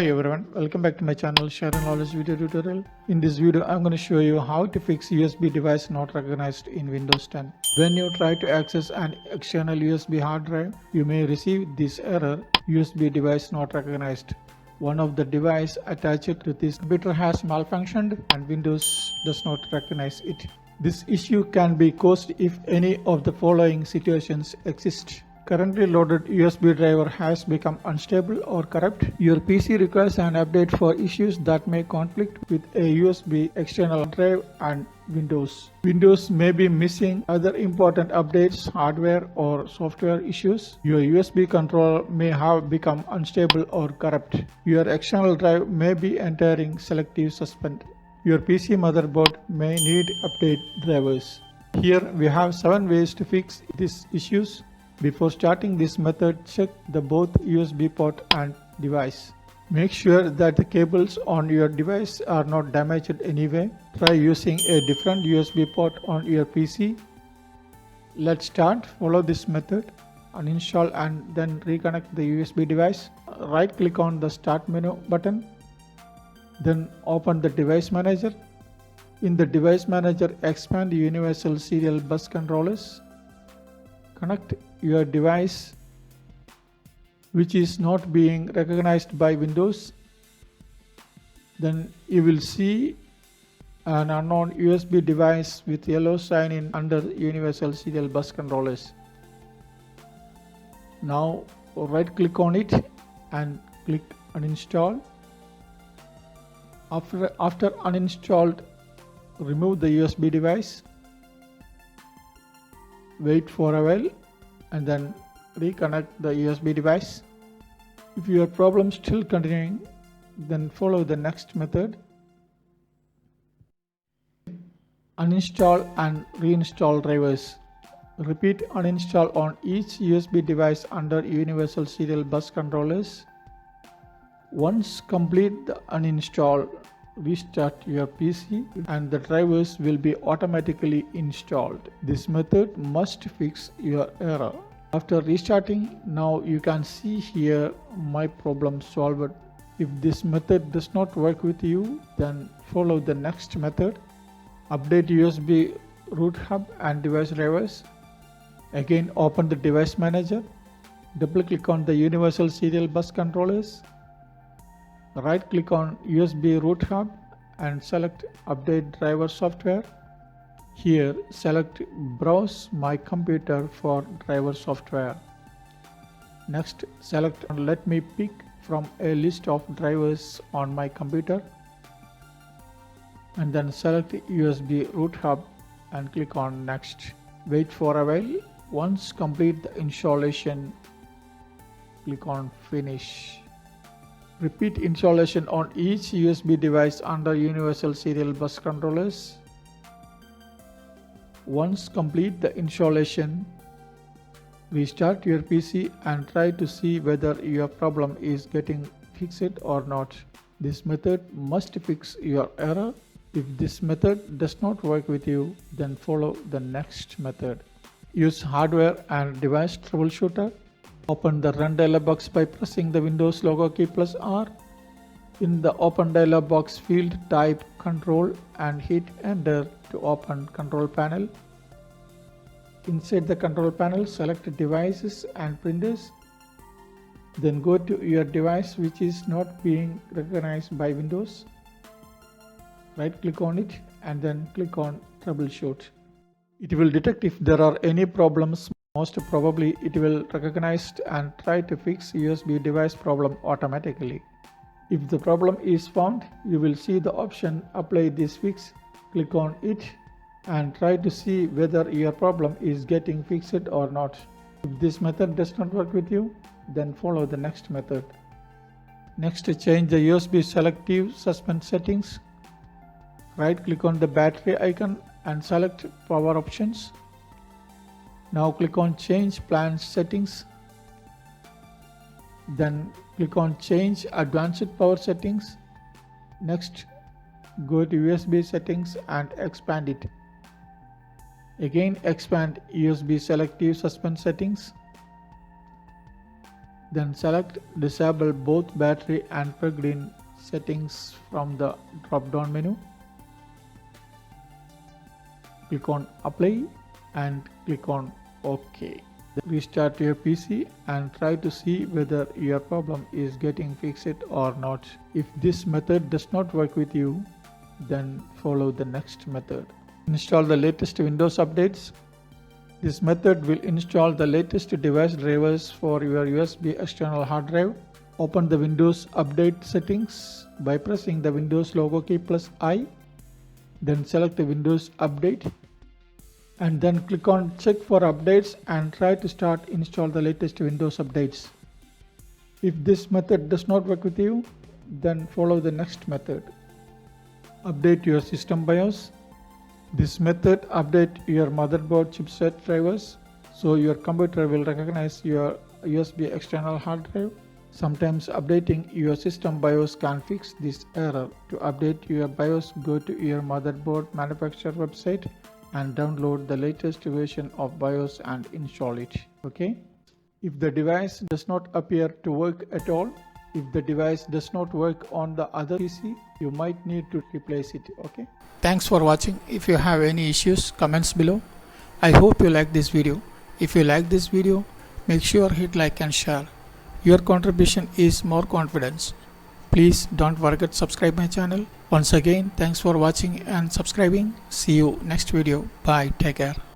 Hi everyone, welcome back to my channel Share and Knowledge video tutorial. In this video I'm going to show you how to fix USB device not recognized in Windows 10. When you try to access an external USB hard drive, you may receive this error, USB device not recognized. One of the device attached to this computer has malfunctioned and Windows does not recognize it. This issue can be caused if any of the following situations exist. Currently loaded USB driver has become unstable or corrupt. Your PC requires an update for issues that may conflict with a USB external drive and Windows. Windows may be missing other important updates, hardware or software issues. Your USB controller may have become unstable or corrupt. Your external drive may be entering selective suspend. Your PC motherboard may need update drivers. Here we have 7 ways to fix these issues. Before starting this method, check the both USB port and device. Make sure that the cables on your device are not damaged anyway. Try using a different USB port on your PC. Let's start. Follow this method. Uninstall and then reconnect the USB device. Right click on the Start menu button. Then open the Device Manager. In the Device Manager, expand Universal Serial Bus Controllers. Connect your device which is not being recognized by Windows. Then you will see an unknown USB device with yellow sign in under Universal Serial Bus Controllers. Now right click on it and click Uninstall. After uninstalled, remove the USB device. Wait for a while and then reconnect the USB device. If your problem still continuing, then follow the next method. Uninstall and reinstall drivers. Repeat uninstall on each USB device under Universal Serial Bus Controllers. Once complete the uninstall, restart your PC and the drivers will be automatically installed. This method must fix your error. After restarting, now you can see here my problem solved. If this method does not work with you, then follow the next method. Update USB root hub and device drivers. Again open the Device Manager. Double click on the Universal Serial Bus Controllers. Right click on USB root hub and select Update Driver Software. Here select Browse My Computer for driver software. Next select Let me pick from a list of drivers on my computer. And then select USB root hub and click on Next. Wait for a while. Once complete the installation, click on Finish. Repeat installation on each USB device under Universal Serial Bus Controllers. Once complete the installation, restart your PC and try to see whether your problem is getting fixed or not. This method must fix your error. If this method does not work with you, then follow the next method. Use hardware and device troubleshooter. Open the Run dialog box by pressing the Windows logo key plus R. In the Open dialog box field, type Control and hit Enter to open Control Panel. Inside the Control Panel, select Devices and Printers. Then go to your device which is not being recognized by Windows. Right click on it and then click on Troubleshoot. It will detect if there are any problems. Most probably it will recognize and try to fix USB device problem automatically. If the problem is found, you will see the option Apply this fix. Click on it and try to see whether your problem is getting fixed or not. If this method does not work with you, then follow the next method. Next, change the USB selective suspend settings. Right click on the battery icon and select Power Options. Now click on Change Plan Settings. Then click on Change Advanced Power Settings. Next, go to USB Settings and expand it. Again expand USB Selective Suspend Settings. Then select disable both battery and plugged in settings from the drop down menu. Click on apply and click on OK. Restart your PC and try to see whether your problem is getting fixed or not. If this method does not work with you, then follow the next method. Install the latest Windows updates. This method will install the latest device drivers for your USB external hard drive. Open the Windows Update settings by pressing the Windows logo key plus I. Then select the Windows Update and then click on check for updates and try to start install the latest Windows updates. If this method does not work with you, then follow the next method. Update your system BIOS. This method update your motherboard chipset drivers so your computer will recognize your USB external hard drive. Sometimes updating your system BIOS can fix this error. To update your BIOS, go to your motherboard manufacturer website and download the latest version of BIOS and install it. Okay. If the device does not appear to work at all, if the device does not work on the other PC, you might need to replace it. Okay. Thanks for watching. If you have any issues, comments below. I hope you like this video. If you like this video, make sure hit like and share. Your contribution is more confidence. Please don't forget subscribe my channel. Once again, thanks for watching and subscribing. See you next video. Bye. Take care.